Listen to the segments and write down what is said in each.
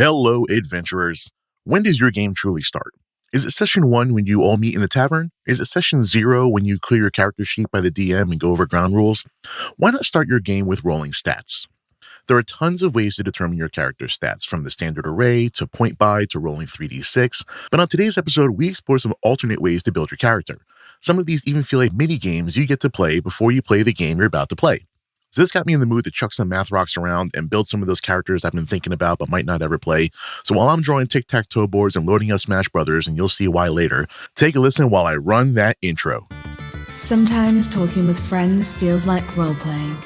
Hello, adventurers. When does your game truly start? Is it session 1 when you all meet in the tavern? Is it session 0 when you clear your character sheet by the DM and go over ground rules? Why not start your game with rolling stats? There are tons of ways to determine your character's stats, from the standard array to point buy to rolling 3d6, but on today's episode, we explore some alternate ways to build your character. Some of these even feel like mini games you get to play before you play the game you're about to play. So this got me in the mood to chuck some math rocks around and build some of those characters I've been thinking about but might not ever play. So while I'm drawing tic-tac-toe boards and loading up Smash Brothers, and you'll see why later, take a listen while I run that intro. Sometimes talking with friends feels like role-playing.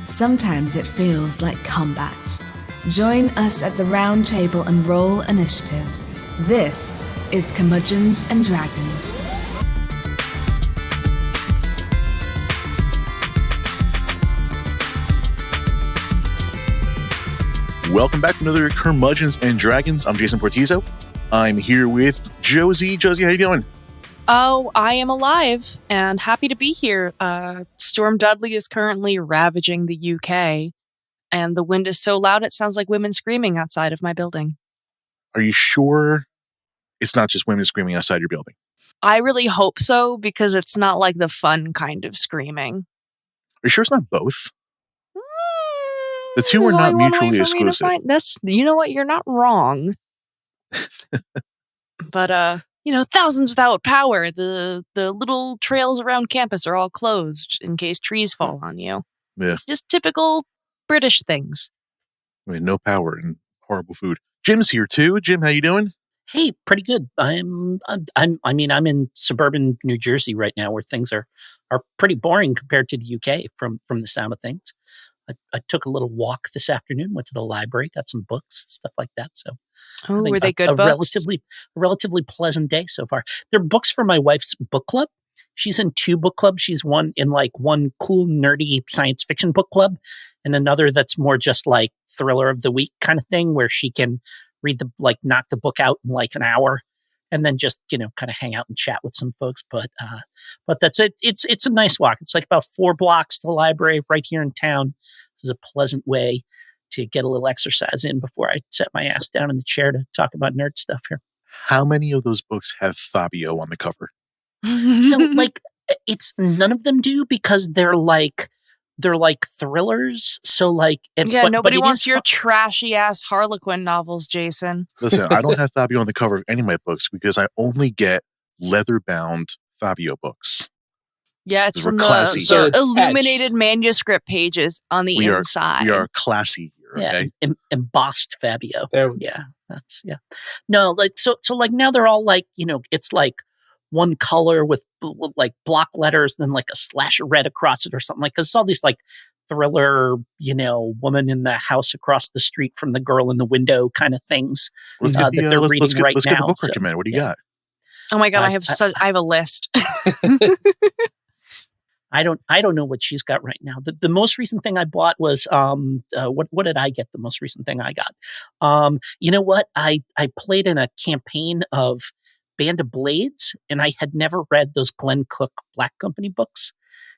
Sometimes it feels like combat. Join us at the Round Table and Roll Initiative. This is Curmudgeons and Dragons. Welcome back to another Curmudgeons and Dragons. I'm Jason Portizo. I'm here with Josey. Josey, how you doing? Oh, I am alive and happy to be here. Storm Dudley is currently ravaging the UK, and the wind is so loud it sounds like women screaming outside of my building. Are you sure it's not just women screaming outside your building? I really hope so, because it's not like the fun kind of screaming. Are you sure it's not both? The two are not mutually exclusive. You know what? You're not wrong. But, thousands without power. The little trails around campus are all closed in case trees fall on you. Yeah. Just typical British things. I mean, no power and horrible food. Jim's here too. Jim, how you doing? Hey, pretty good. I'm in suburban New Jersey right now, where things are pretty boring compared to the UK from the sound of things. I took a little walk this afternoon, went to the library, got some books, stuff like that. So, were they good books? Relatively pleasant day so far. They're books for my wife's book club. She's in 2 book clubs. She's one cool, nerdy science fiction book club, and another that's more just like thriller of the week kind of thing, where she can knock the book out in like an hour, and then just, kind of hang out and chat with some folks. But that's it. It's a nice walk. It's like about 4 blocks to the library right here in town. This is a pleasant way to get a little exercise in before I set my ass down in the chair to talk about nerd stuff here. How many of those books have Fabio on the cover? So it's none of them do, because they're like thrillers. So nobody wants your trashy ass Harlequin novels, Jason. Listen, I don't have Fabio on the cover of any of my books because I only get leather-bound Fabio books. Yeah, it's in the illuminated manuscript pages on the inside. We are classy here, okay? Yeah, embossed Fabio. No, so now they're all it's like one color with like block letters, then like a slash of red across it or something, because it's all these like thriller, woman in the house across the street from the girl in the window kind of things that they're reading right now. Let's get the book recommend. What do you got? Oh my God, I have a list. I don't know what she's got right now. The most recent thing I bought was what did I get? The most recent thing I got. You know what? I played in a campaign of Band of Blades, and I had never read those Glenn Cook Black Company books.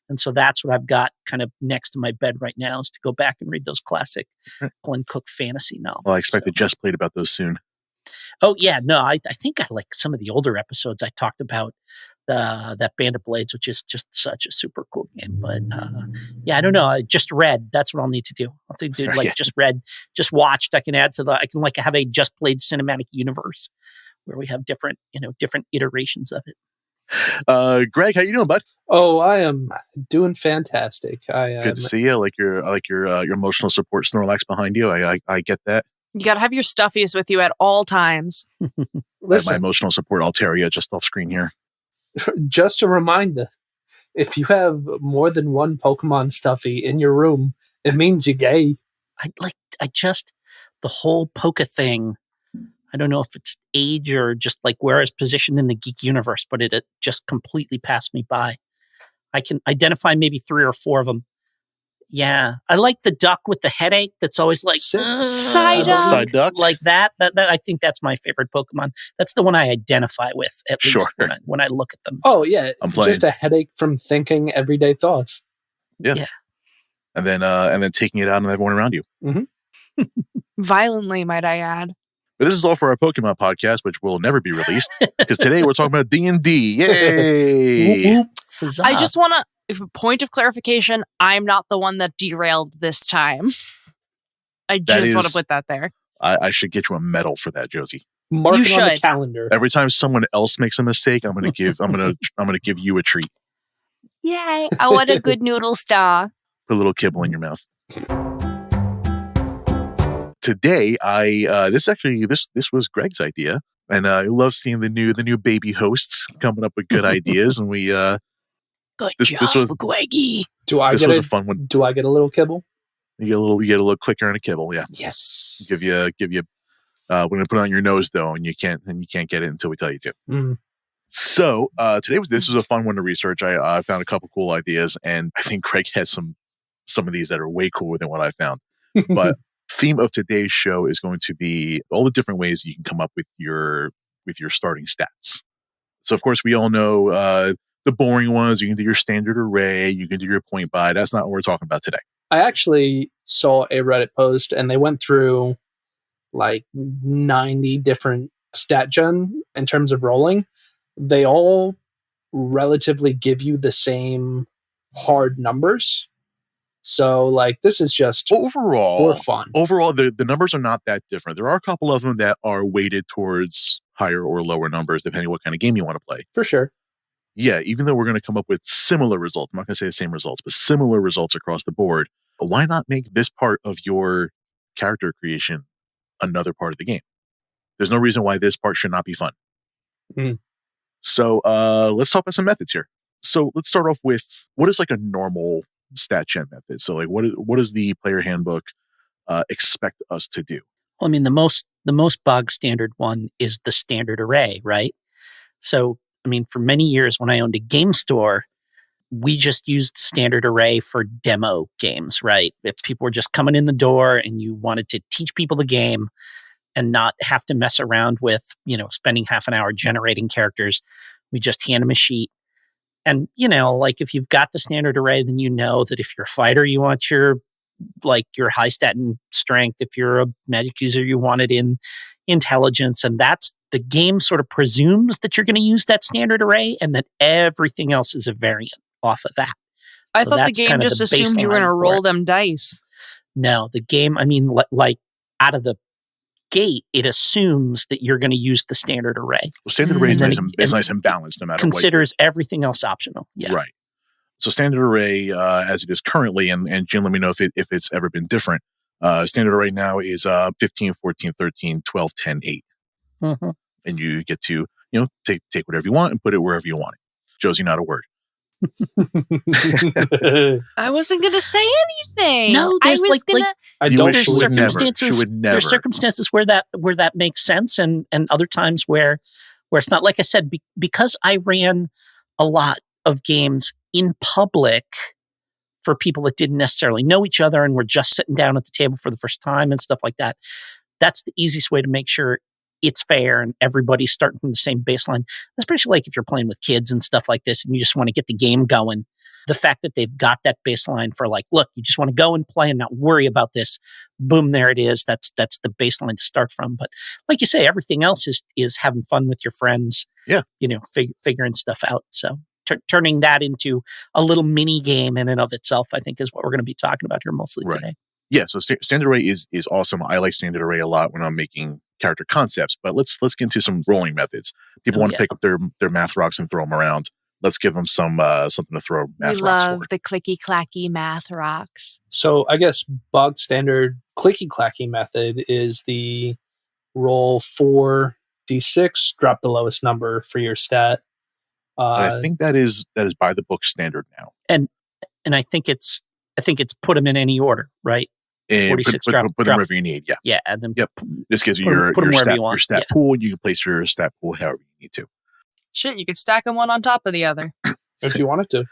And so that's what I've got kind of next to my bed right now, is to go back and read those classic Glenn Cook fantasy novels. Well, I expect to just played about those soon. Oh, yeah. No, I think I like some of the older episodes. I talked about that Band of Blades, which is just such a super cool game. But I don't know. I just read. That's what I'll need to do. I'll have to do just read, just watched. I can add to I can have a just played cinematic universe where we have different iterations of it. Greg, how you doing, bud? Oh, I am doing fantastic. Good to see you. I like your emotional support Snorlax behind you. I get that. You got to have your stuffies with you at all times. Listen, my emotional support Altaria just off screen here. Just a reminder, if you have more than one Pokemon stuffy in your room, it means you're gay. The whole Poke thing, I don't know if it's age or just like where it's positioned in the geek universe, but it just completely passed me by. I can identify maybe 3 or 4 of them. Yeah, I like the duck with the headache. That's always like Psyduck, like that. That I think that's my favorite Pokemon. That's the one I identify with, at least when I look at them. Oh yeah, just a headache from thinking everyday thoughts. Yeah. And then taking it out on everyone around you. Mm-hmm. Violently, might I add. But this is all for our Pokemon podcast, which will never be released because today we're talking about D&D. Yay! Whoop, whoop. Huzzah. I just want to, point of clarification, I'm not the one that derailed this time. I just want to put that there. I should get you a medal for that, Josey. Mark You it on the should. calendar. Every time someone else makes a mistake, I'm gonna give you a treat. Yay! I want a good noodle star. Put a little kibble in your mouth. Today, this was Greg's idea, and I love seeing the new baby hosts coming up with good ideas. And we Good this job, was Gweggy. this was a fun one. Do I get a little kibble? You get a little clicker and a kibble. Yeah, Yes. give you. We're gonna put it on your nose though, and you can't get it until we tell you to. Mm. So this was a fun one to research. I found a couple cool ideas, and I think Craig has some of these that are way cooler than what I found. But theme of today's show is going to be all the different ways you can come up with your starting stats. So of course we all know the boring ones. You can do your standard array, you can do your point buy. That's not what we're talking about today. I actually saw a Reddit post and they went through like 90 different stat gen in terms of rolling. They all relatively give you the same hard numbers. So like this is just Overall, for fun. the numbers are not that different. There are a couple of them that are weighted towards higher or lower numbers depending on what kind of game you want to play. For sure. Yeah, even though we're going to come up with similar results, I'm not going to say the same results, but similar results across the board. But why not make this part of your character creation another part of the game? There's no reason why this part should not be fun. Mm. So let's talk about some methods here. So let's start off with what is like a normal stat gen method. So like what does the player handbook expect us to do? Well, I mean, the most bog standard one is the standard array, right? So, I mean, for many years when I owned a game store, we just used standard array for demo games, right? If people were just coming in the door and you wanted to teach people the game and not have to mess around with, spending half an hour generating characters, we just hand them a sheet. And, like if you've got the standard array, then you know that if you're a fighter, you want your high stat and strength. If you're a magic user, you want it in intelligence. And that's the game sort of presumes that you're going to use that standard array and that everything else is a variant off of that. I So thought the that's game kind of just the assumed you were going to baseline for roll it. them dice. No, the game, I mean, like out of the gate, it assumes that you're going to use the standard array. Well, standard array is And nice then and, nice and balanced no matter Considers everything else optional. what. Yeah. Right. So standard array as it is currently, and Jim, let me know if it's ever been different. Standard array now is 15, 14, 13, 12, 10, 8. Mm-hmm. And you get to, take whatever you want and put it wherever you want it. Josey, not a word. I wasn't going to say anything. No, I there's was going to. I You don't wish there's she would never. circumstances. She would never. There's circumstances where that makes sense, and other times where it's not. Like I said, because I ran a lot of games in public for people that didn't necessarily know each other and were just sitting down at the table for the first time and stuff like that. That's the easiest way to make sure it's fair and everybody's starting from the same baseline. Especially like if you're playing with kids and stuff like this, and you just want to get the game going. The fact that they've got that baseline for like, look, you just want to go and play and not worry about this. Boom, there it is. That's the baseline to start from. But like you say, everything else is having fun with your friends. Yeah, figuring stuff out. So turning that into a little mini game in and of itself, I think, is what we're going to be talking about here mostly today. Yeah. So standard array is awesome. I like standard array a lot when I'm making character concepts. But let's get into some rolling methods. People want to pick up their math rocks and throw them around. Let's give them something to throw math We rocks love for. the clicky clacky math rocks. So I guess bog standard clicky clacky method is the roll 4d6, drop the lowest number for your stat. I think that is by the book standard now. And I think it's put them in any order, right? And 46 put them wherever you need. Yeah. Yeah, and then Yep. This gives you put 'em wherever you want. your stat Yeah. pool. You can place your stat pool however you need to. Shit, you could stack them one on top of the other. if you wanted to.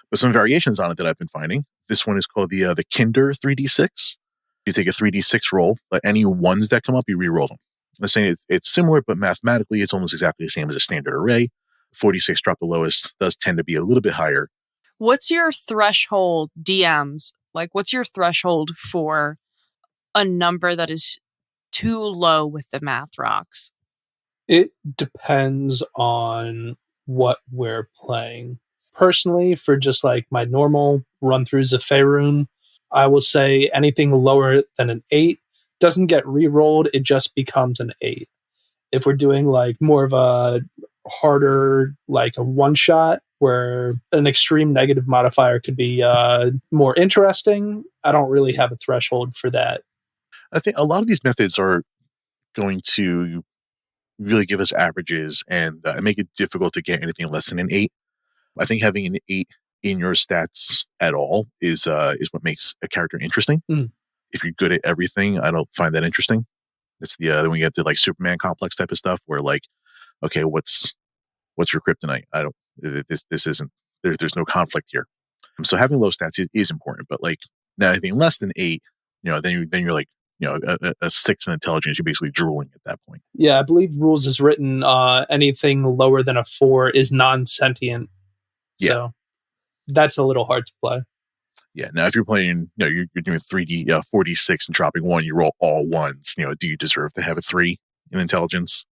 But some variations on it that I've been finding. This one is called the Kinder 3d6. You take a 3d6 roll, but any ones that come up, you re-roll them. I'm saying it's similar, but mathematically, it's almost exactly the same as a standard array. 46 drop the lowest does tend to be a little bit higher. What's your threshold, DMs? Like, what's your threshold for a number that is too low with the math rocks? It depends on what we're playing. Personally, for just like my normal run-throughs of Faerun, I will say anything lower than an 8 doesn't get re-rolled, it just becomes an 8. If we're doing like more of a harder, like a one-shot, where an extreme negative modifier could be more interesting, I don't really have a threshold for that. I think a lot of these methods are going to really give us averages and make it difficult to get anything less than an 8. I think having an 8 in your stats at all is what makes a character interesting. Mm. If you're good at everything, I don't find that interesting. It's the when you get to like Superman complex type of stuff where like, okay, what's your kryptonite? I don't. This isn't. There's no conflict here. So having low stats is important, but like now anything less than 8, then you're like, a 6 in intelligence. You're basically drooling at that point. Yeah, I believe rules is written anything lower than a 4 is non-sentient. So that's a little hard to play. Yeah. Now, if you're playing, you're doing 3D, 4d6 and dropping 1, you roll all ones. Do you deserve to have a 3 in intelligence?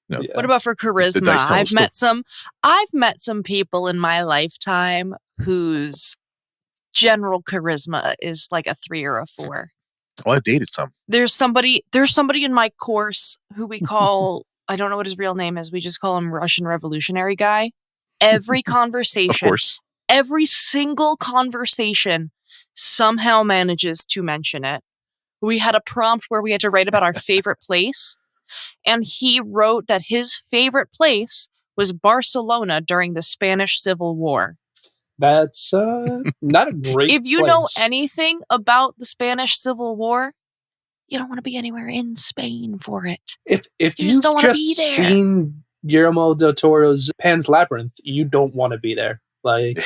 No. What about for charisma? I've met some people in my lifetime whose general charisma is like a 3 or a 4. Well, I've dated some. There's somebody in my course who we call, I don't know what his real name is. We just call him Russian Revolutionary Guy. Every conversation, Of course. every single conversation somehow manages to mention it. We had a prompt where we had to write about our favorite place, and he wrote that his favorite place was Barcelona during the Spanish Civil War. That's not a great If you place. know anything about the Spanish Civil War, you don't want to be anywhere in Spain for it. If You just you've don't wanna just be there. seen Guillermo del Toro's Pan's Labyrinth, you don't want to be there. Like,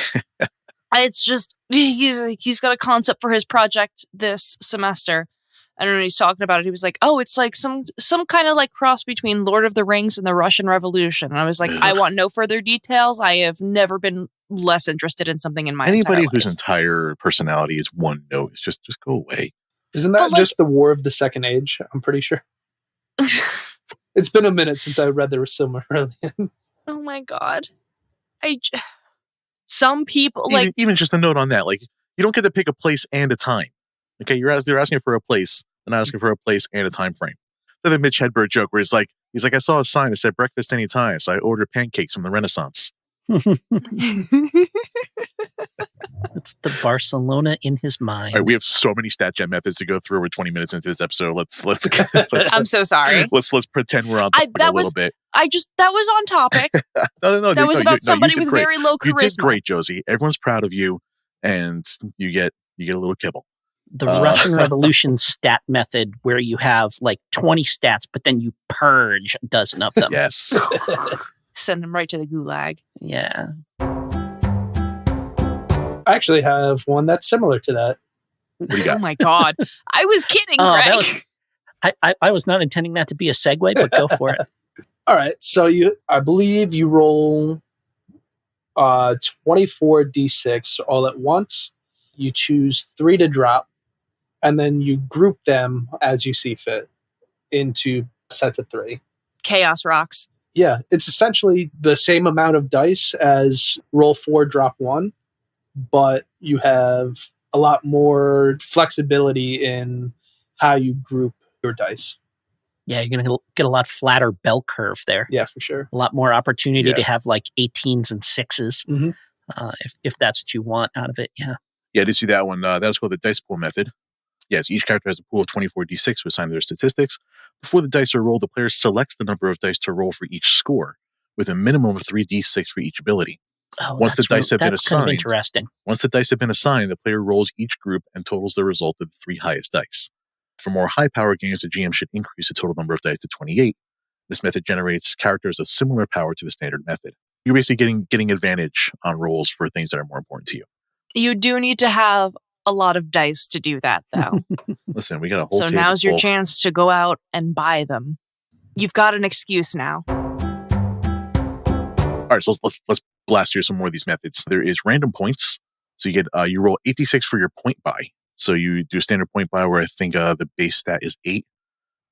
It's just he's got a concept for his project this semester. I don't know, he's talking about it. He was like, "Oh, it's like some kind of like cross between Lord of the Rings and the Russian Revolution." And I was like, "I want no further details. I have never been less interested in something in my Anybody entire whose life." entire personality is one note, it's just go away. isn't that But, like- just the War of the Second Age? I'm pretty sure. It's been a minute since I read the Silmarillion. Oh my god. Some people like Even just a note on that, like you don't get to pick a place and a time. Okay, they're asking for a place, they're not asking for a place and a time frame. So the Mitch Hedberg joke where he's like, I saw a sign that said breakfast anytime, so I ordered pancakes from the Renaissance. It's the Barcelona in his mind. All right, we have so many stat gen methods to go through. We're 20 minutes into this episode. Let's I'm so sorry. let's pretend we're on topic a little bit. That was on topic. No, That was about somebody with great. very low charisma. You did great, Josey. Everyone's proud of you, and you get a little kibble. The Russian Revolution stat method where you have like 20 stats, but then you purge a dozen of them. Yes. Send them right to the gulag. Yeah. I actually have one that's similar to that. What do you Oh got? my god. I was kidding, Oh, Greg. that was, I was not intending that to be a segue, but go for it. All right, so I believe you roll 24d6 all at once. You choose 3 to drop, and then you group them as you see fit into sets of 3. Chaos rocks. Yeah, it's essentially the same amount of dice as roll 4, drop 1, but you have a lot more flexibility in how you group your dice. Yeah, you're going to get a lot flatter bell curve there. Yeah, for sure. A lot more opportunity Yeah. to have like 18s and 6s Mhm. if that's what you want out of it. Yeah. Yeah, I did see that one. That was called the dice pool method. Yes, each character has a pool of 24d6 to assign their statistics. Before the dice are rolled, the player selects the number of dice to roll for each score, with a minimum of 3d6 for each ability. Oh, Once the dice have been that's kind of assigned- interesting. Once the dice have been assigned, the player rolls each group and totals the result of the 3 highest dice. For more high-power games, the GM should increase the total number of dice to 28. This method generates characters of similar power to the standard method. You're basically getting advantage on rolls for things that are more important to you. You do need to have a lot of dice to do that, though. Listen, we got a whole So table now's your full. chance to go out and buy them. You've got an excuse now. All right, so let's blast through some more of these methods. There is random points. So you get you roll 86 for your point buy. So you do a standard point buy where I think the base stat is 8.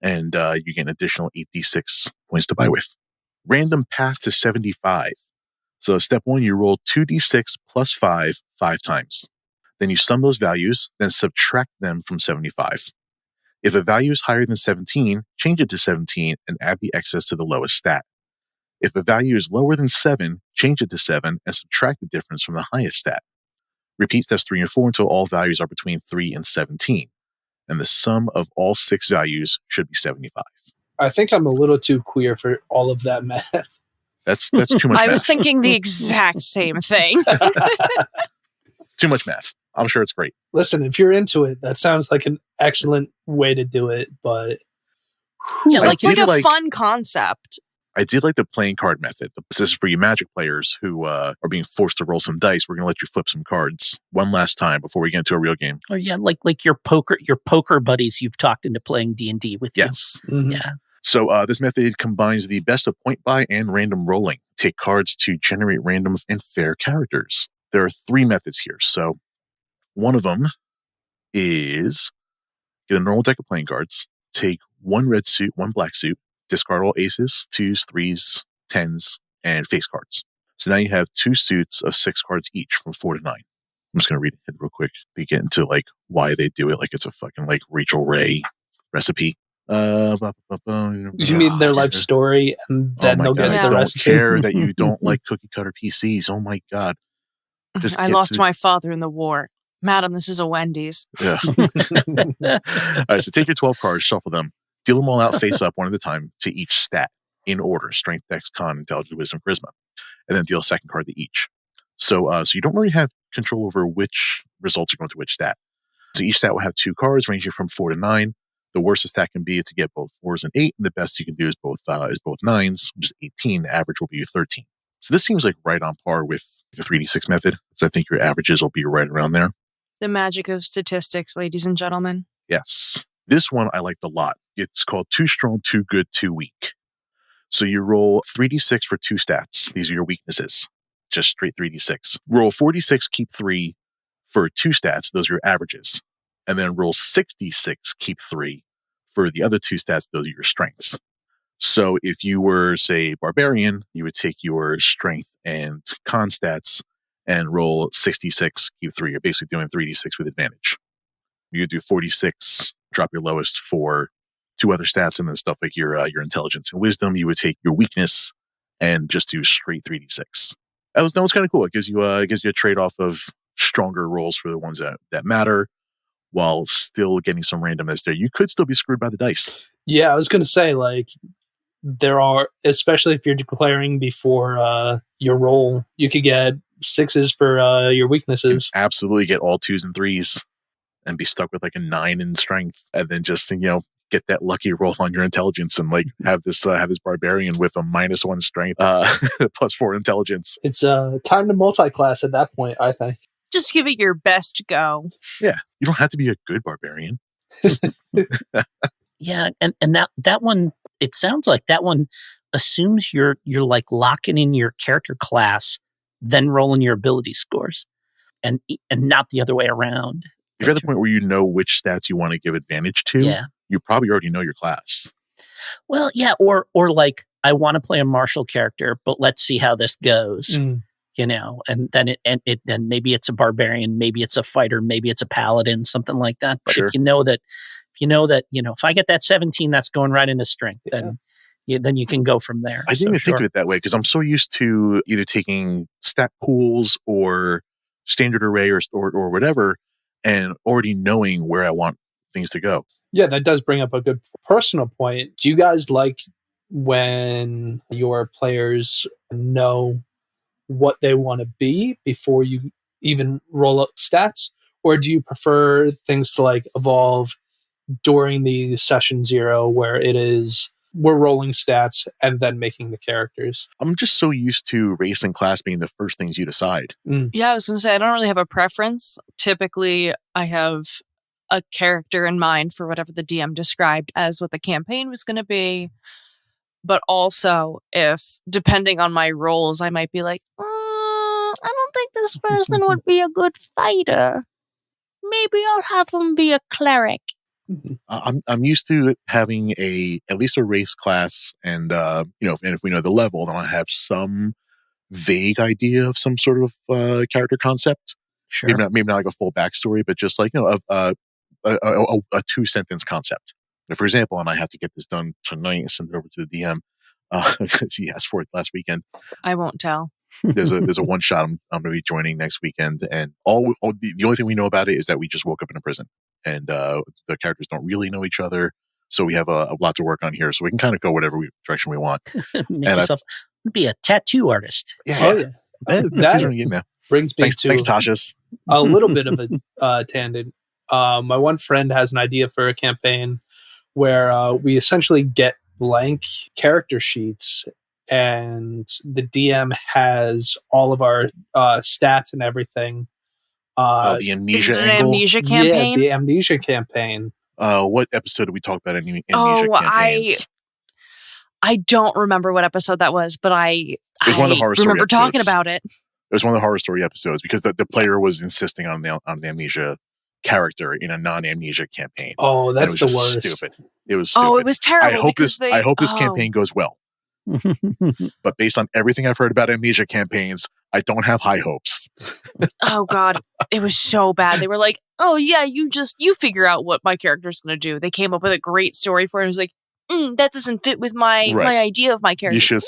and you get an additional 8d6 points to buy with. Random path to 75. So step 1, you roll 2d6 plus 5 times. Then you sum those values, then subtract them from 75. If a value is higher than 17, change it to 17 and add the excess to the lowest stat. If a value is lower than 7, change it to 7 and subtract the difference from the highest stat. Repeat steps 3 and 4 until all values are between 3 and 17. And the sum of all 6 values should be 75. I think I'm a little too queer for all of that math. That's too much math. I was thinking the exact same thing. Too much math. I'm sure it's great. Listen, if you're into it, that sounds like an excellent way to do it, but Yeah, It's like a fun concept. I did like the playing card method. This is for you Magic players who are being forced to roll some dice. We're going to let you flip some cards one last time before we get into a real game. Or yeah, like your poker buddies you've talked into playing D&D with you. Yes. Mhm. Yeah. So this method combines the best of point buy and random rolling. Take cards to generate random and fair characters. There are 3 methods here. So one of them is get a normal deck of playing cards, take 1 red suit, 1 black suit, discard all aces, 2s, 3s, 10s, and face cards. So now you have 2 suits of 6 cards each from 4 to 9. I'm just going to read it real quick to get into like why they do it like it's a fucking like Rachel Ray recipe. You mean their life story and then they'll get to I the don't recipe? care that you don't like cookie cutter PCs. Oh my God. Just I get lost to- my father in the war. Madam, this is a Wendy's. Yeah. All right, so take your 12 cards, shuffle them, deal them all out face up one at a time to each stat in order: strength, dex, con, intelligence, wisdom, charisma, and then deal a second card to each. So you don't really have control over which results are going to which stat. So each stat will have 2 cards ranging from 4 to 9. The worst a stat can be is to get both 4s and 8, and the best you can do is both 9s, which is 18. The average will be 13. So this seems like right on par with the 3d6 method. So I think your averages will be right around there. The magic of statistics, ladies and gentlemen. Yes. This one I liked a lot. It's called Too Strong, Too Good, Too Weak. So you roll 3d6 for 2 stats. These are your weaknesses. Just straight 3d6. Roll 4d6, keep 3 for 2 stats. Those are your averages. And then roll 6d6, keep 3 for the other 2 stats. Those are your strengths. So if you were, say, barbarian, you would take your strength and con stats and roll 66, keep 3. You're basically doing 3d6 with advantage. You do 46, drop your lowest for 2 other stats, and then stuff like your intelligence and wisdom. You would take your weakness and just do straight 3d6. That was kind of cool. It gives you a trade off of stronger rolls for the ones that matter, while still getting some randomness there. You could still be screwed by the dice. Yeah, I was going to say, like, there are, especially if you're declaring before your roll, you could get 6s for your weaknesses. Absolutely get all 2s and 3s and be stuck with like a 9 in strength, and then just get that lucky roll on your intelligence and like have this barbarian with a -1 strength, +4 intelligence. It's time to multi-class at that point, I think. Just give it your best go. Yeah, you don't have to be a good barbarian. Yeah, and that one, it sounds like that one assumes you're like locking in your character class, then rolling your ability scores, and not the other way around. If you're at the point where you know which stats you want to give advantage to, Yeah. you probably already know your class. Well, yeah, or like I want to play a martial character, but let's see how this goes. And then then maybe it's a barbarian, maybe it's a fighter, maybe it's a paladin, something like that. But Sure. if you know that, if I get that 17, that's going right into strength, then you can go from there. I didn't even think of it that way because I'm so used to either taking stat pools or standard array or whatever, and already knowing where I want things to go. Yeah, that does bring up a good personal point. Do you guys like when your players know what they want to be before you even roll up stats? Or do you prefer things to like evolve during the session 0 where it is we're rolling stats and then making the characters? I'm just so used to race and class being the first things you decide. Yeah, I was going to say, I don't really have a preference. Typically, I have a character in mind for whatever the DM described as what the campaign was going to be. But also, if depending on my roles, I might be like, I don't think this person would be a good fighter. Maybe I'll have him be a cleric. I'm used to having at least a race class, and and if we know the level, then I have some vague idea of some sort of character concept. Sure. Maybe not like a full backstory, but just like a 2-sentence concept. For example, and I have to get this done tonight and send it over to the DM because he asked for it last weekend. I won't tell. There's a one shot I'm going to be joining next weekend, and the only thing we know about it is that we just woke up in a prison, and the characters don't really know each other, so we have a lot to work on here. So we can kind of go whatever direction we want. Make yourself be a tattoo artist. Yeah, Oh yeah. that Brings me thanks, Tasha's. a little bit of a tangent. My one friend has an idea for a campaign where we essentially get blank character sheets, and the DM has all of our stats and everything. The amnesia angle. Amnesia campaign? Yeah, the amnesia campaign. What episode did we talk about amnesia campaigns? I don't remember what episode that was, but I one of the horror story remember talking episodes. about it. It was one of the horror story episodes because the player was insisting on the amnesia character in a non-amnesia campaign. Oh, that's the worst. Stupid. It was stupid. Oh, it was terrible. I hope this campaign goes well. But based on everything I've heard about amnesia campaigns, I don't have high hopes. Oh God, it was so bad. They were like, "Oh yeah, you figure out what my character's going to do." They came up with a great story for it. It was like, that doesn't fit with my idea of my character. You should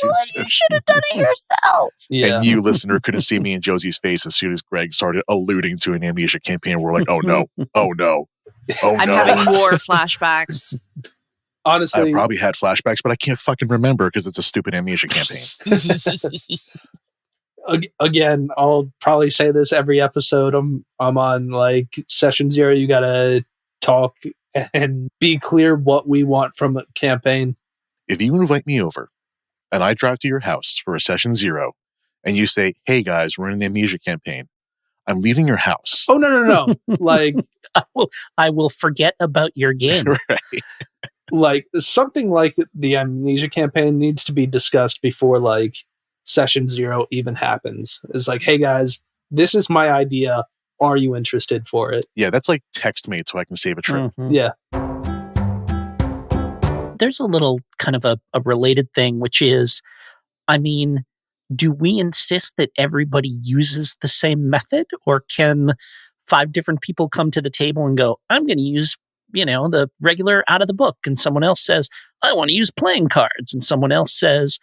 have done it yourself. Yeah. And you, listener, couldn't see me and Josey's face as soon as Greg started alluding to an amnesia campaign. We're like, oh no, oh no, oh I'm no. having more flashbacks. Honestly, I probably had flashbacks, but I can't fucking remember because it's a stupid amnesia campaign. Again, I'll probably say this every episode. I'm on like session 0. You gotta talk and be clear what we want from a campaign. If you invite me over and I drive to your house for a session 0 and you say, hey guys, we're in the amnesia campaign, I'm leaving your house. Oh, no. Like, I will forget about your game. Right. Like something like the amnesia campaign needs to be discussed before like session 0 even happens. It's like, hey guys, this is my idea. Are you interested for it? Yeah, that's like text mate so I can save a trip. Mm-hmm. Yeah. There's a little kind of a related thing, which is, I mean, do we insist that everybody uses the same method, or can 5 different people come to the table and go, I'm going to use, the regular out of the book, and someone else says, I want to use playing cards, and someone else says,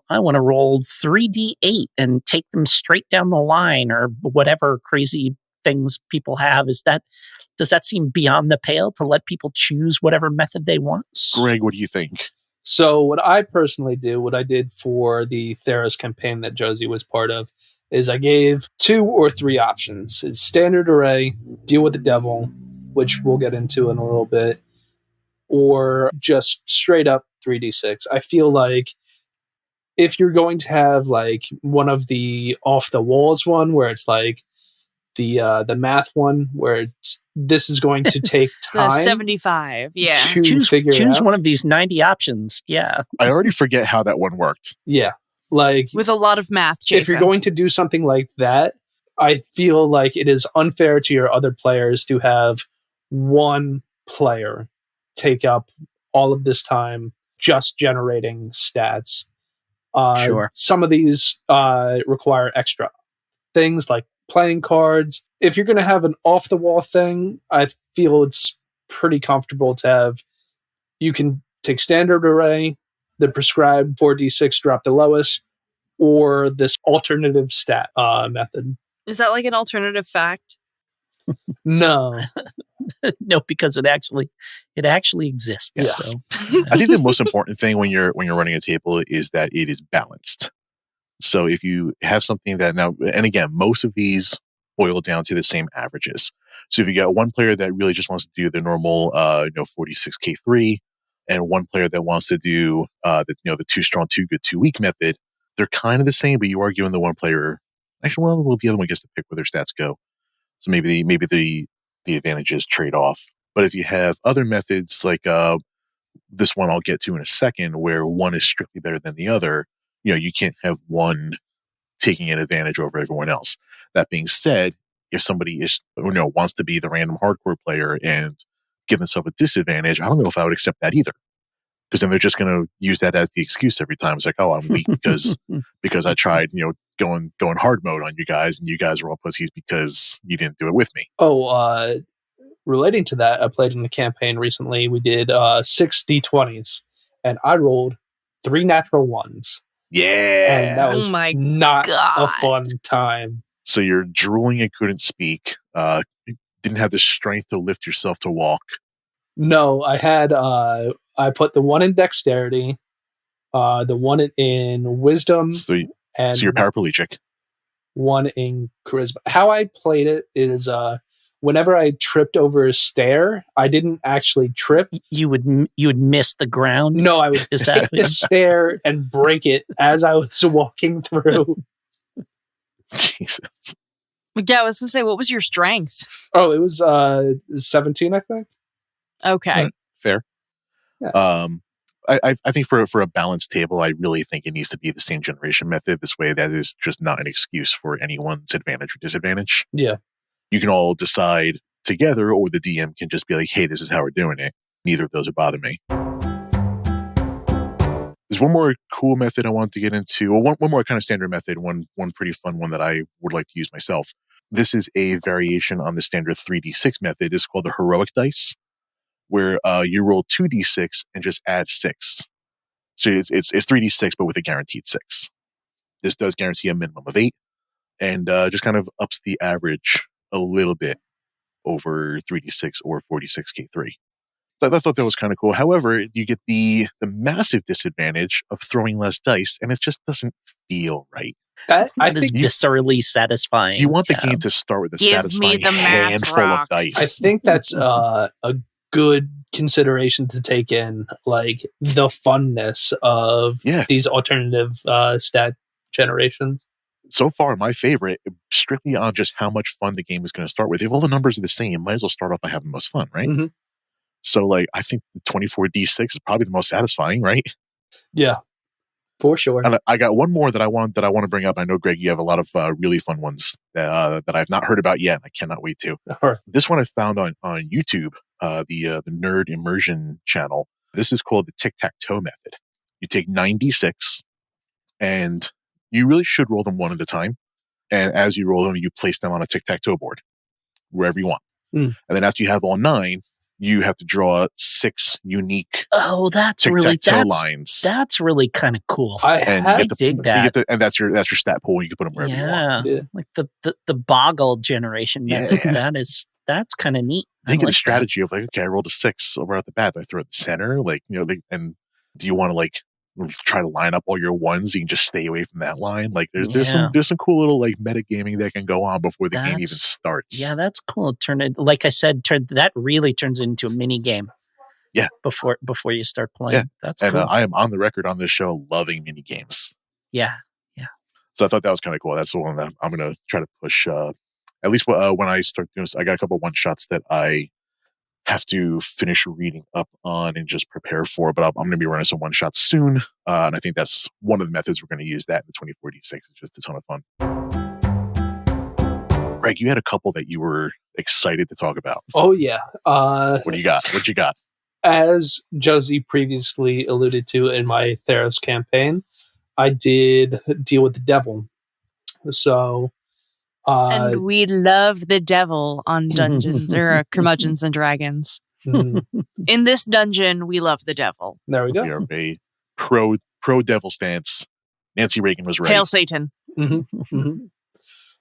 I want to roll 3d8 and take them straight down the line, or whatever crazy things people have. Does that seem beyond the pale to let people choose whatever method they want? Greg, what do you think? So what I personally do, what I did for the Theros campaign that Josey was part of, is I gave 2 or 3 options. It's standard array, deal with the devil, which we'll get into in a little bit, or just straight up 3d6. I feel like if you're going to have like one of the off the walls one where it's like the math one where this is going to take time. The 75, yeah. Choose one of these 90 options. Yeah. I already forget how that one worked. Yeah. Like with a lot of math, Jason. If you're going to do something like that, I feel like it is unfair to your other players to have one player take up all of this time just generating stats. Sure. Some of these require extra things like playing cards. If you're going to have an off-the-wall thing, I feel it's pretty comfortable to have. You can take standard array, the prescribed 4d6 drop the lowest, or this alternative stat method. Is that like an alternative fact? No. No, because it actually exists. Yes. So. I think the most important thing when you're running a table is that it is balanced. So if you have something that now, and again, most of these boil down to the same averages. So if you got one player that really just wants to do the normal, 46K3, and one player that wants to do the 2 strong, 2 good, 2 weak method, they're kind of the same, but you are giving the one player. Actually, well, the other one gets to pick where their stats go. So maybe the advantages trade off. But if you have other methods like this one I'll get to in a second, where one is strictly better than the other, you can't have one taking an advantage over everyone else. That being said, if somebody wants to be the random hardcore player and give themselves a disadvantage, I don't know if I would accept that either. Because then they're just going to use that as the excuse every time. It's like, oh, I'm weak because I tried, going hard mode on you guys, and you guys are all pussies because you didn't do it with me. Oh, relating to that, I played in a campaign recently. We did 6 D20s, and I rolled 3 natural ones. Yeah. And that was Oh my not God. a fun time. So you're drooling and couldn't speak. You didn't have the strength to lift yourself to walk. No, I had I put the 1 in dexterity, the 1 in wisdom, So you're and paraplegic. 1 in charisma. How I played it is whenever I tripped over a stair, I didn't actually trip. You would miss the ground. No, I would Is hit that the stair and break it as I was walking through. Jesus. Yeah, I was going to say, what was your strength? Oh, it was 17, I think. Okay. Fair. Yeah. I think for a balanced table, I really think it needs to be the same generation method. This way, that is just not an excuse for anyone's advantage or disadvantage. Yeah. You can all decide together, or the DM can just be like, hey, this is how we're doing it. Neither of those would bother me. There's one more cool method I wanted to get into, or one more kind of standard method, one pretty fun one that I would like to use myself. This is a variation on the standard 3d6 method. It's called the heroic dice, where you roll 2d6 and just add 6. So it's 3d6, but with a guaranteed 6. This does guarantee a minimum of 8, and just kind of ups the average a little bit over 3d6 or 46k3. I thought that was kind of cool. However, you get the massive disadvantage of throwing less dice, and it just doesn't feel right. I That is think viscerally satisfying. You want the game to start with a Give me satisfying the math handful rock. of dice. I think that's a good consideration to take in, like the funness of these alternative stat generations. So far, my favorite, strictly on just how much fun the game is going to start with. If all the numbers are the same, might as well start off by having the most fun, right? Mm-hmm. So, like, I think the 24d6 is probably the most satisfying, right? Yeah, for sure. And I got one more that I want to bring up. I know, Greg, you have a lot of really fun ones that I've not heard about yet. And I cannot wait to. Right. This one I found on YouTube, the Nerd Immersion channel. This is called the tic-tac-toe method. You take 96, and you really should roll them one at a time. And as you roll them, you place them on a tic-tac-toe board, wherever you want. And then after you have all 9, you have to draw 6 unique that's lines. That's really kind of cool. I dig that. And that's your stat pool. You can put them wherever you want. Yeah. Like the boggle generation method. That's kind of neat. Think of the strategy of like, okay, I rolled a 6 right at the bat. I throw it at the center, like, and do you want to like try to line up all your ones? You can just stay away from that line. Like, there's some cool little like metagaming that can go on before the game even starts. Yeah, that's cool. Like I said, that really turns into a mini game. Yeah, before you start playing. Yeah. That's and cool. I am on the record on this show loving mini games. Yeah. So I thought that was kind of cool. That's the one that I'm going to try to push. At least when I start doing this, I got a couple of one shots that I have to finish reading up on and just prepare for. But I'm going to be running some one shots soon, and I think that's one of the methods we're going to use. That in the 2046 is just a ton of fun. Greg, you had a couple that you were excited to talk about. Oh yeah. What do you got? What you got? As Josey previously alluded to in my Theros campaign, I did deal with the devil. So, and we love the devil on Dungeons or Curmudgeons and Dragons. In this dungeon, we love the devil. There we go. We are a pro devil stance. Nancy Reagan was right. Hail Satan.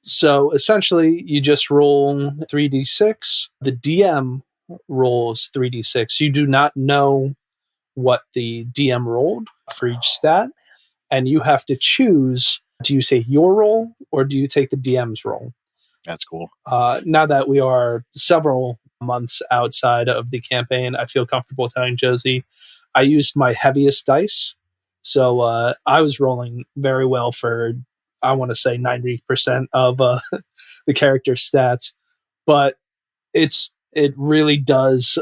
So essentially, you just roll 3d6. The DM rolls 3d6. You do not know what the DM rolled for each stat, and you have to choose, do you say your roll or do you take the DM's roll? That's cool. Now that we are several months outside of the campaign, I feel comfortable telling Josey I used my heaviest dice. So I was rolling very well for, I want to say 90% of the character stats. But it really does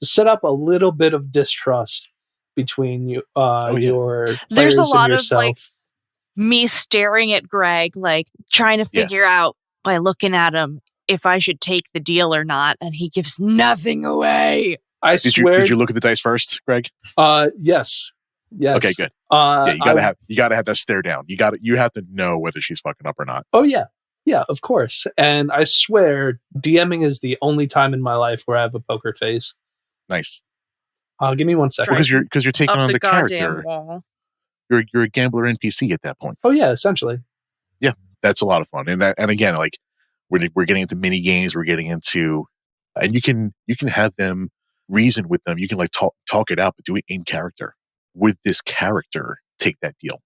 set up a little bit of distrust between you, your players. There's a lot and yourself. of like me staring at Greg, like trying to figure out by looking at him if I should take the deal or not, and he gives nothing away. I Did swear. you look at the dice first, Greg? Yes. Okay, good. Yeah, you gotta have that stare down. You have to know whether she's fucking up or not. Oh yeah. Yeah, of course. And I swear DMing is the only time in my life where I have a poker face. Nice. Give me 1 second. Because you're taking Up on the goddamn character. wall. You're a gambler NPC at that point. Oh yeah, essentially. Yeah, that's a lot of fun. And again, like we're getting into mini games. We're getting into, and you can have them reason with them. You can like talk it out, but do it in character. Would this character take that deal?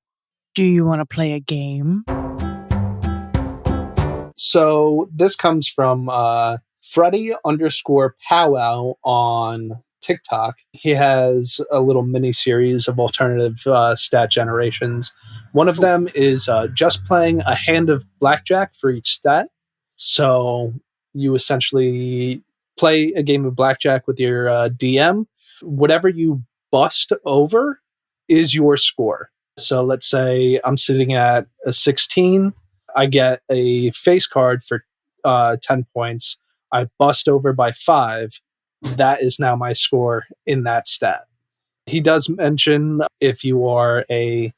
Do you want to play a game? So this comes from Freddy_powwow on TikTok. He has a little mini series of alternative stat generations. One of them is just playing a hand of blackjack for each stat. So you essentially play a game of blackjack with your DM. Whatever you bust over is your score. So let's say I'm sitting at a 16. I get a face card for 10 points. I bust over by 5. That is now my score in that stat. He does mention if you are a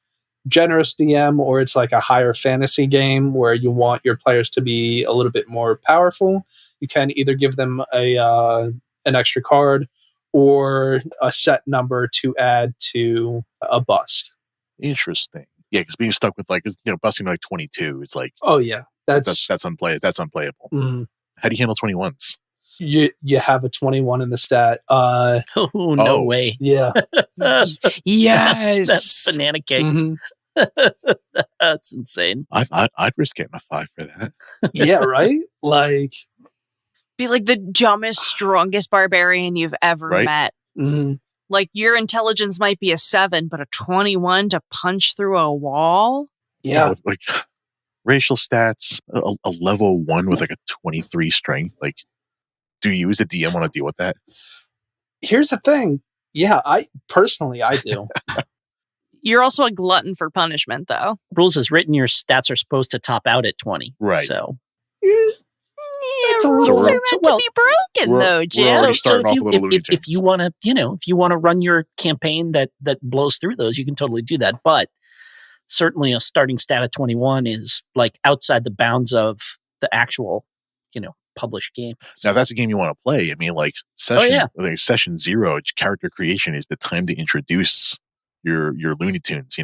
generous DM or it's like a higher fantasy game where you want your players to be a little bit more powerful, you can either give them an extra card or a set number to add to a bust. Interesting. Yeah, because being stuck with busting like 22, it's like, oh yeah, that's unplayable. That's unplayable. Mm-hmm. How do you handle 21s? You have a 21 in the stat. No way. Yeah. Yes. That's banana cakes. Mm-hmm. That's insane. I'd risk getting a 5 for that. Yeah, right? Like, be like the dumbest, strongest barbarian you've ever met. Mm-hmm. Like your intelligence might be a 7, but a 21 to punch through a wall. Yeah. With, like racial stats, a level 1 with like a 23 strength. Like, do you as a DM want to deal with that? Here's the thing. Yeah, I do. You're also a glutton for punishment, though. Rules as written, your stats are supposed to top out at 20. Right. So It's a rules little- are meant to be broken, though, Jim. already starting off a little Looney Tunes. if you want to run your campaign that blows through those, you can totally do that. But certainly a starting stat of 21 is like outside the bounds of the actual, published game. Now, if that's a game you want to play, I mean, like session 0, character creation is the time to introduce your Looney Tunes,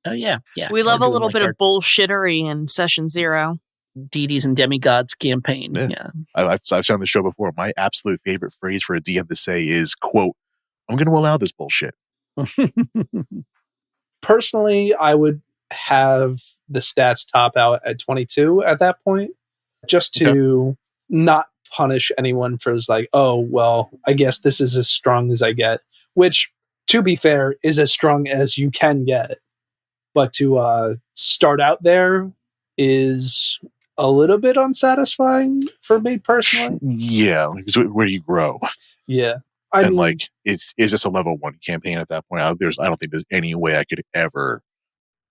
Oh yeah. We love a little bit of bullshittery in session 0. Deities and Demigods campaign. Yeah. I've said on the show before, my absolute favorite phrase for a DM to say is, quote, "I'm going to allow this bullshit." Personally, I would have the stats top out at 22 at that point, just to not punish anyone for like, oh, well, I guess this is as strong as I get, which, to be fair, is as strong as you can get. But to start out there is a little bit unsatisfying for me personally. Yeah, where do you grow? Yeah. I mean, like, is this a level 1 campaign at that point? I don't think there's any way I could ever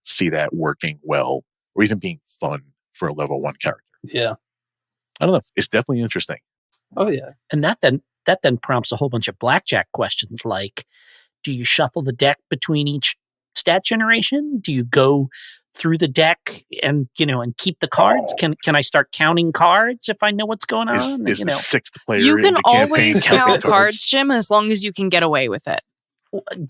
see that working well or even being fun for a level 1 character. Yeah. I don't know. It's definitely interesting. Oh yeah. And that then prompts a whole bunch of blackjack questions like, do you shuffle the deck between each stat generation? Do you go through the deck and keep the cards? Can I start counting cards if I know what's going on? Is the 6th player You in can the campaign always counting count cards, Jim, as long as you can get away with it.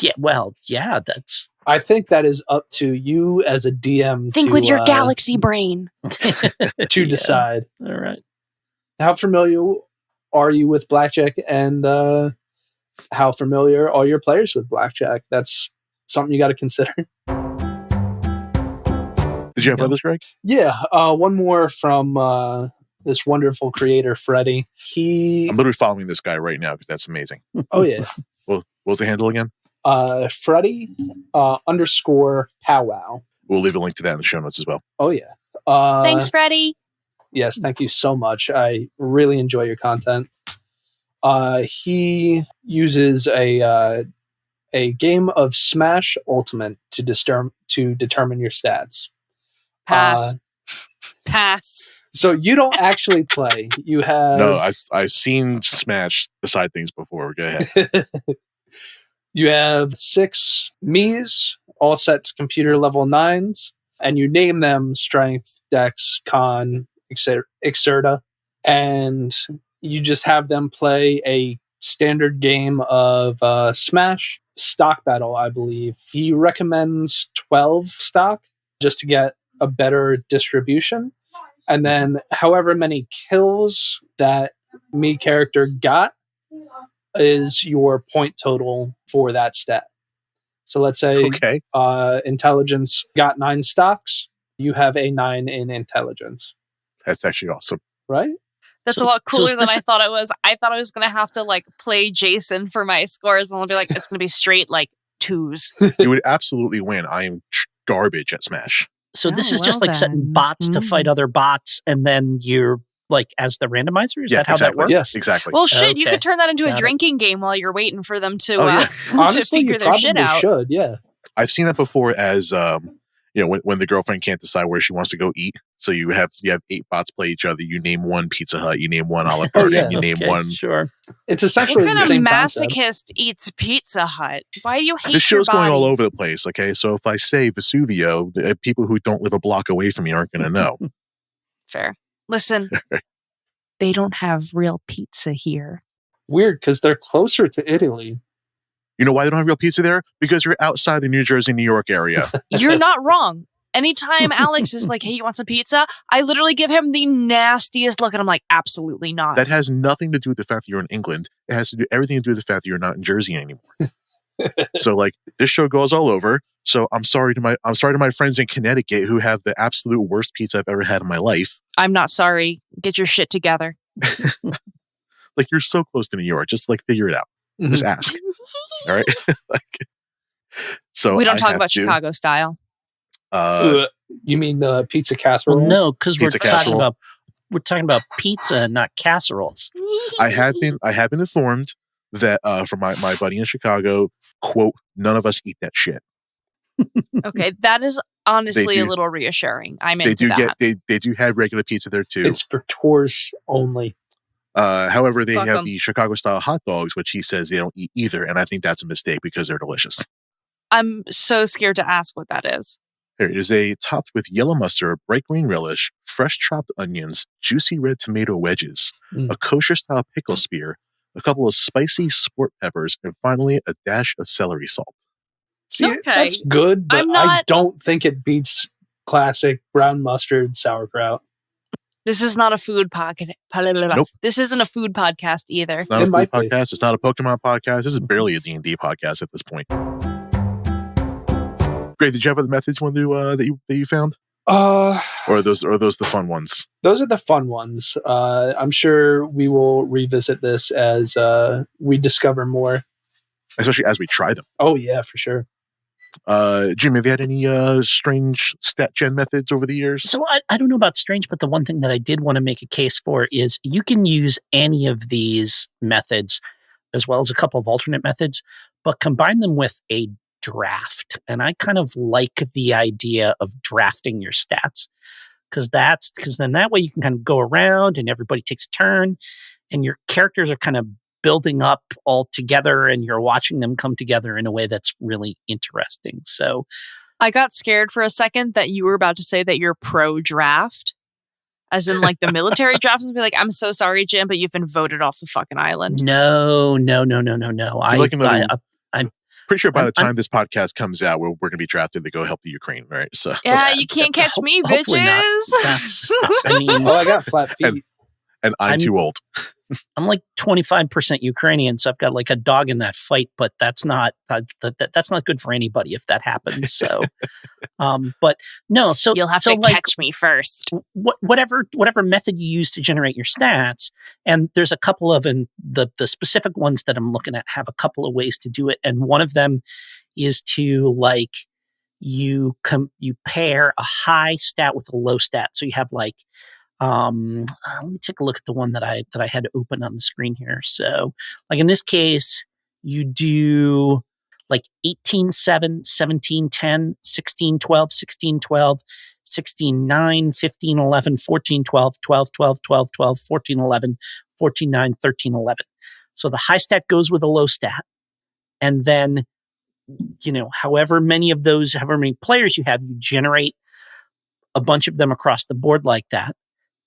Yeah, well, yeah, that's... I think that is up to you as a DM Think with your galaxy brain. to decide. All right. How familiar are you with blackjack, and how familiar are your players with blackjack? That's something you got to consider. Did you have others, Greg? Yeah, one more from this wonderful creator, Freddy. I'm literally following this guy right now because that's amazing. Oh yeah. Well, what was the handle again? Freddy _ powwow. We'll leave a link to that in the show notes as well. Oh yeah. Thanks, Freddy. Yes, thank you so much. I really enjoy your content. He uses a game of Smash Ultimate to determine your stats. Pass. Pass. So you don't actually play. You have No, I've seen Smash decide things before. Go ahead. you have 6 Miis, all set to computer level 9s, and you name them Strength, Dex, Con, Exerta, and you just have them play a standard game of Smash stock battle, I believe. He recommends 12 stock just to get a better distribution. And then however many kills that me character got is your point total for that stat. So let's say Okay. intelligence got 9 stocks. You have a 9 in intelligence, That's actually awesome. right? That's So- a lot so cooler is than this- I thought it was. I thought I was going to have to like play Jason for my scores, and I'll be like, it's going to be straight like 2s. You would absolutely win. I am garbage at Smash. So this Oh, is just well like setting then. bots to fight other bots, and then you're like as the randomizer. Is that how exactly. that works? Yes. Exactly. Well, shit, you Okay. could turn that into a Got it. drinking game while you're waiting for them to, Oh, yeah. to Honestly, figure you their shit probably out. should, yeah. I've seen that before as when the girlfriend can't decide where she wants to go eat. So you have 8 bots play each other. You name one Pizza Hut, you name one Olive Oh, Garden, yeah. you name Okay, one. Sure. It's What essentially kind the of same concept. masochist eats Pizza Hut? Why do you hate This show's your body? going all over the place. Okay, so if I say Vesuvio, the people who don't live a block away from me aren't going to know. Fair. Listen, they don't have real pizza here. Weird, because they're closer to Italy. You know why they don't have real pizza there? Because you're outside the New Jersey, New York area. You're not wrong. Anytime Alex is like, hey, you want some pizza? I literally give him the nastiest look, and I'm like, absolutely not. That has nothing to do with the fact that you're in England. It has to do everything to do with the fact that you're not in Jersey anymore. So like this show goes all over. So I'm sorry to my friends in Connecticut who have the absolute worst pizza I've ever had in my life. I'm not sorry. Get your shit together. Like you're so close to New York. Just like figure it out. Just ask. All right. So We don't I talk have about to, Chicago style. You mean pizza casserole? Well, no, because we're Pizza talking casserole. about pizza, not casseroles. I have been informed that from my buddy in Chicago, quote, none of us eat that shit. Okay, that is honestly They a do. little reassuring. I'm They into do that. they do have regular pizza there too. It's for tours only. However, they Fuck have 'em. the Chicago style hot dogs, which he says they don't eat either, and I think that's a mistake because they're delicious. I'm so scared to ask what that is. Here it is topped with yellow mustard, bright green relish, fresh chopped onions, juicy red tomato wedges, Mm. a kosher style pickle spear, a couple of spicy sport peppers, and finally a dash of celery salt. See, Okay. that's good, but I'm I not- don't think it beats classic brown mustard sauerkraut. This is not a food podcast. Nope. This isn't a food podcast either. It's not It a food might be. podcast. It's not a Pokemon podcast. This is barely a D&D podcast at this point. Great. Did you have other methods that you found, or are those the fun ones? Those are the fun ones. I'm sure we will revisit this as we discover more. Especially as we try them. Oh yeah, for sure. Jim, have you had any strange stat gen methods over the years? So I don't know about strange, but the one thing that I did want to make a case for is you can use any of these methods as well as a couple of alternate methods, but combine them with a draft. And I kind of like the idea of drafting your stats because then that way you can kind of go around and everybody takes a turn and your characters are kind of building up all together and you're watching them come together in a way that's really interesting. So I got scared for a second that you were about to say that you're pro draft, as in like the military drafts, and be like, I'm so sorry, Jim, but you've been voted off the fucking island. no. Pretty sure by the I'm- time this podcast comes out, we're going to be drafted to go help the Ukraine, right? So Yeah, you can't catch me, hopefully not. bitches. That's, I mean, Oh, I got flat feet. and I'm too old. I'm like 25% Ukrainian, so I've got like a dog in that fight, but that's not that's not good for anybody if that happens. So, but no, so You'll have so to like, catch me first. whatever method you use to generate your stats, and there's a couple of the specific ones that I'm looking at have a couple of ways to do it, and one of them is to like you pair a high stat with a low stat, so you have like. Let me take a look at the one that I had open on the screen here. So, like in this case, you do like 18-7, 17-10, 16-12, 16-12, 16-9, 15-11, 14-12, 12-12, 12-12, 14-11, 14-9, 13-11. So the high stat goes with a low stat. And then, however many players you have, you generate a bunch of them across the board like that.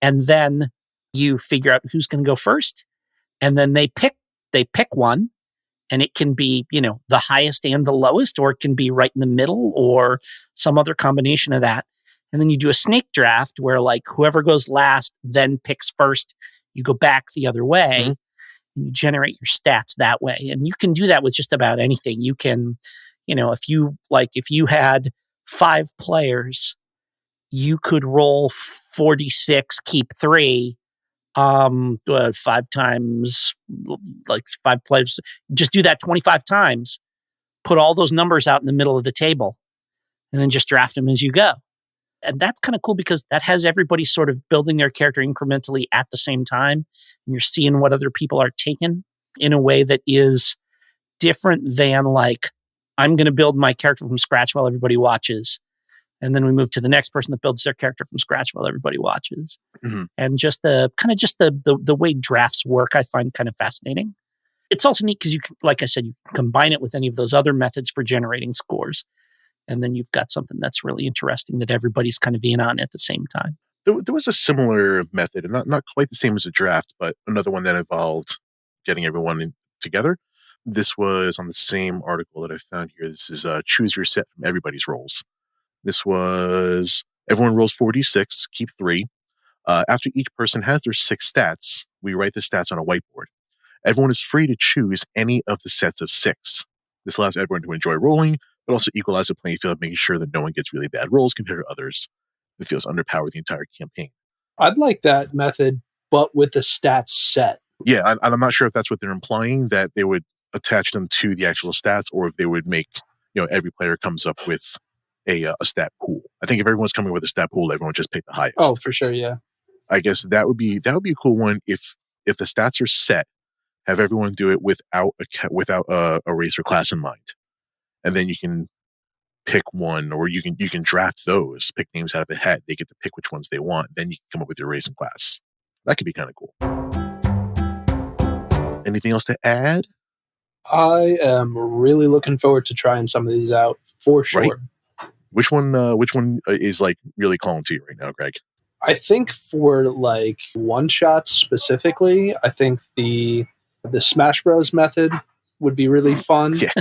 And then you figure out who's going to go first. And then they pick one. And it can be, the highest and the lowest, or it can be right in the middle, or some other combination of that. And then you do a snake draft where like whoever goes last then picks first. You go back the other way, and you generate your stats that way. And you can do that with just about anything. You can, if you had 5 players, you could roll 46, keep 3. 5 times, like 5 players, just do that 25 times, put all those numbers out in the middle of the table, and then just draft them as you go. And that's kind of cool because that has everybody sort of building their character incrementally at the same time. And you're seeing what other people are taking in a way that is different than like, I'm going to build my character from scratch while everybody watches. And then we move to the next person that builds their character from scratch while everybody watches. Mm-hmm. And just the way drafts work, I find kind of fascinating. It's also neat because you, like I said, you combine it with any of those other methods for generating scores. And then you've got something that's really interesting that everybody's kind of in on at the same time. There was a similar method, and not quite the same as a draft, but another one that involved getting everyone together. This was on the same article that I found here. This is choose your set from everybody's rolls. This was everyone rolls 4d6, keep 3. After each person has their 6 stats, we write the stats on a whiteboard. Everyone is free to choose any of the sets of 6. This allows everyone to enjoy rolling, but also equalize the playing field, making sure that no one gets really bad rolls compared to others. It feels underpowered the entire campaign. I'd like that method, but with the stats set. Yeah, I'm not sure if that's what they're implying, that they would attach them to the actual stats, or if they would make, every player comes up with a stat pool. I think if everyone's coming with a stat pool, everyone just pick the highest. Oh, for sure, yeah. I guess that would be a cool one if the stats are set. Have everyone do it without a race or class in mind, and then you can pick one, or you can draft those, pick names out of a hat. They get to pick which ones they want. Then you can come up with your race and class. That could be kind of cool. Anything else to add? I am really looking forward to trying some of these out for sure. Right. Which one is like really calling to you right now, Greg? I think for like one shots specifically, I think the Smash Bros method would be really fun. Yeah.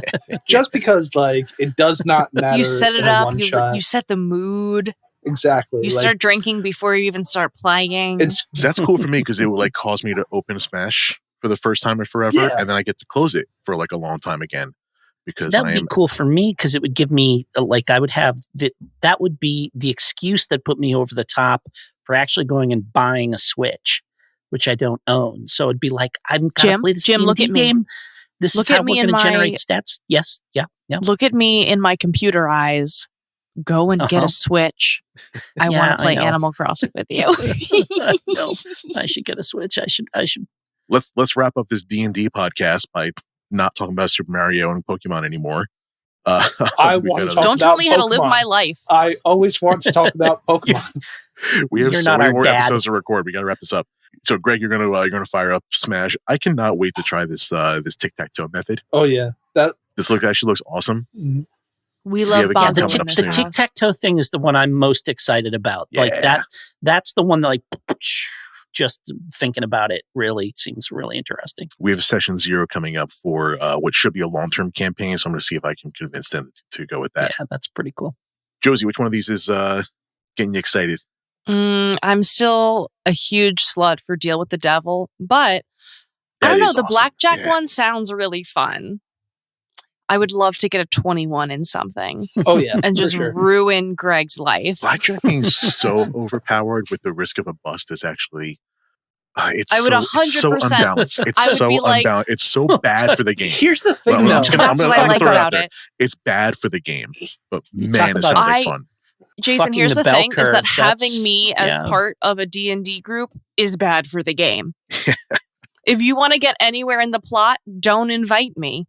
Just because like it does not matter. You set it up, you set the mood. Exactly. You start drinking before you even start playing. That's cool for me because it would like cause me to open Smash for the first time in forever, and then I get to close it for like a long time again. Because that would be cool for me because it would give me I would have that would be the excuse that put me over the top for actually going and buying a Switch, which I don't own. So it'd be like, I'm going to play this D&D game. This is how we're going to generate stats. Yes. Yeah. Look at me in my computer eyes. Go and get a Switch. I want to play Animal Crossing with you. I should get a Switch. I should. Let's wrap up this D&D podcast by not talking about Super Mario and Pokemon anymore. Don't tell me how to live my life. I always want to talk about Pokemon. We have so many more episodes to record. We got to wrap this up. So, Greg, you're gonna fire up Smash. I cannot wait to try this tic-tac-toe method. Oh yeah, this actually looks awesome. We love Bob. The tic-tac-toe thing is the one I'm most excited about. Yeah. Like that's the one that like. Just thinking about it really seems really interesting. We have session 0 coming up for what should be a long-term campaign, so I'm going to see if I can convince them to go with that. Yeah, that's pretty cool. Josey, which one of these is getting you excited? I'm still a huge slut for Deal with the Devil, but I don't know. The Blackjack one sounds really fun. I would love to get a 21 in something. Oh, yeah. And just ruin Greg's life. Blackjack being so overpowered with the risk of a bust is actually... I would 100%. It's so unbalanced. It's so unbalanced. It's so bad for the game. Here's the thing, though. That's what I like about it. It's bad for the game, but man, it sounds like fun. Jason, here's the thing, is that having me as part of a D&D group is bad for the game. If you want to get anywhere in the plot, don't invite me.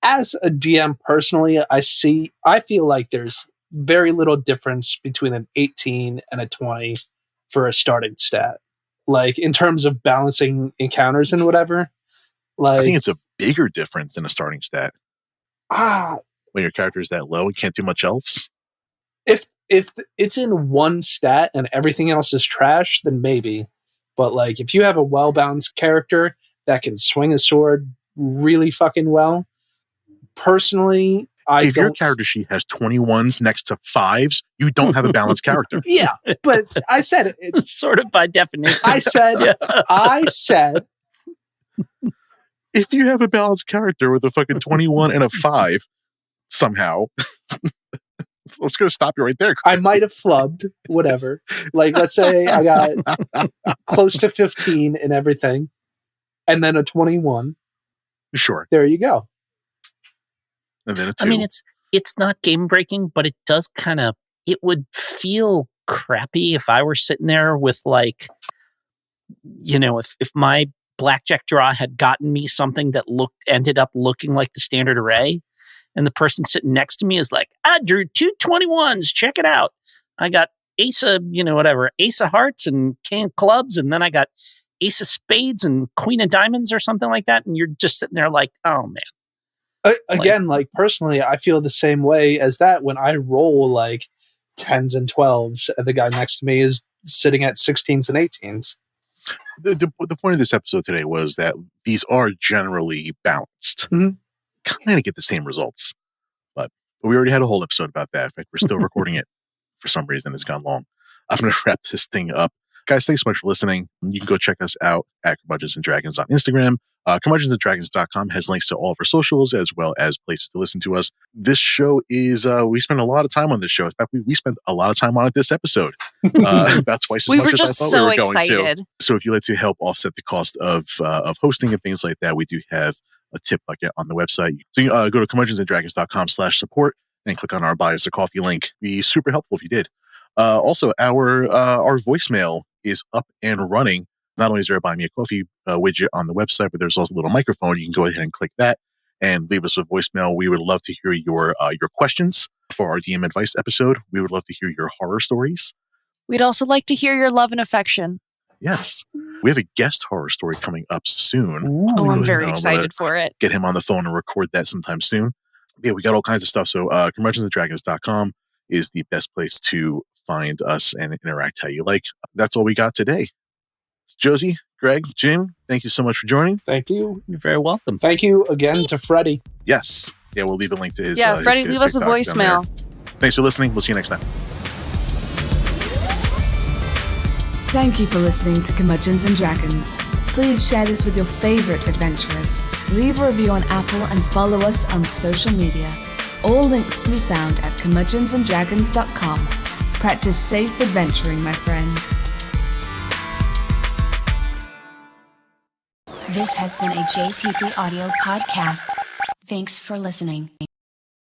as a DM personally, I feel like there's very little difference between an 18 and a 20 for a starting stat. Like in terms of balancing encounters and whatever. Like I think it's a bigger difference than a starting stat. When your character is that low and can't do much else. If it's in one stat and everything else is trash, then maybe. But like if you have a well-balanced character that can swing a sword really fucking well, personally, if your character sheet has 21s next to 5s, you don't have a balanced character. Yeah, but I said it. It's sort of by definition. I said if you have a balanced character with a fucking 21 and a 5 somehow, I'm just going to stop you right there. I might have flubbed, whatever. Like, let's say I got close to 15 in everything, and then a 21. Sure. There you go. And then a 2. I mean, it's not game breaking, but it does kind of, it would feel crappy if I were sitting there with like, you know, if my blackjack draw had gotten me something that ended up looking like the standard array, and the person sitting next to me is like, I drew 2 21s, check it out. I got ace of, ace of hearts and king of clubs, and then I got ace of spades and queen of diamonds or something like that, and you're just sitting there like, oh man. Again, like personally, I feel the same way as that when I roll like 10s and 12s, and the guy next to me is sitting at 16s and 18s. The point of this episode today was that these are generally balanced. Mm-hmm. Kind of get the same results, but we already had a whole episode about that. In fact, we're still recording it for some reason. It's gone long. I'm going to wrap this thing up. Guys, thanks so much for listening. You can go check us out at Curmudgeons and Dragons on Instagram. Curmudgeonsanddragons.com has links to all of our socials as well as places to listen to us. This show is, we spend a lot of time on this show. In fact, we spent a lot of time on it this episode. About twice as much as I thought we were going to. So if you'd like to help offset the cost of hosting and things like that, we do have a tip bucket on the website. So you go to curmudgeonsanddragons.com/support and click on our Buy Us a Coffee link. It'd be super helpful if you did. Also, our voicemail is up and running. Not only is there a Buy Me a Coffee widget on the website, but there's also a little microphone. You can go ahead and click that and leave us a voicemail. We would love to hear your questions for our DM advice episode. We would love to hear your horror stories. We'd also like to hear your love and affection. Yes. We have a guest horror story coming up soon. Ooh. Oh, I'm very excited for it. Get him on the phone and record that sometime soon. Yeah, we got all kinds of stuff. So curmudgeonsanddragons.com is the best place to find us and interact how you like. That's all we got today. Josey, Greg, Jim, thank you so much for joining. Thank you. You're very welcome. Thank you again to Freddie. Yes. Yeah, we'll leave a link to his. Yeah, Freddie, leave us a TikTok down voicemail. there. Thanks for listening. We'll see you next time. Thank you for listening to Curmudgeons and Dragons. Please share this with your favorite adventurers. Leave a review on Apple and follow us on social media. All links can be found at curmudgeonsanddragons.com. Practice safe adventuring, my friends. This has been a JTP Audio podcast. Thanks for listening.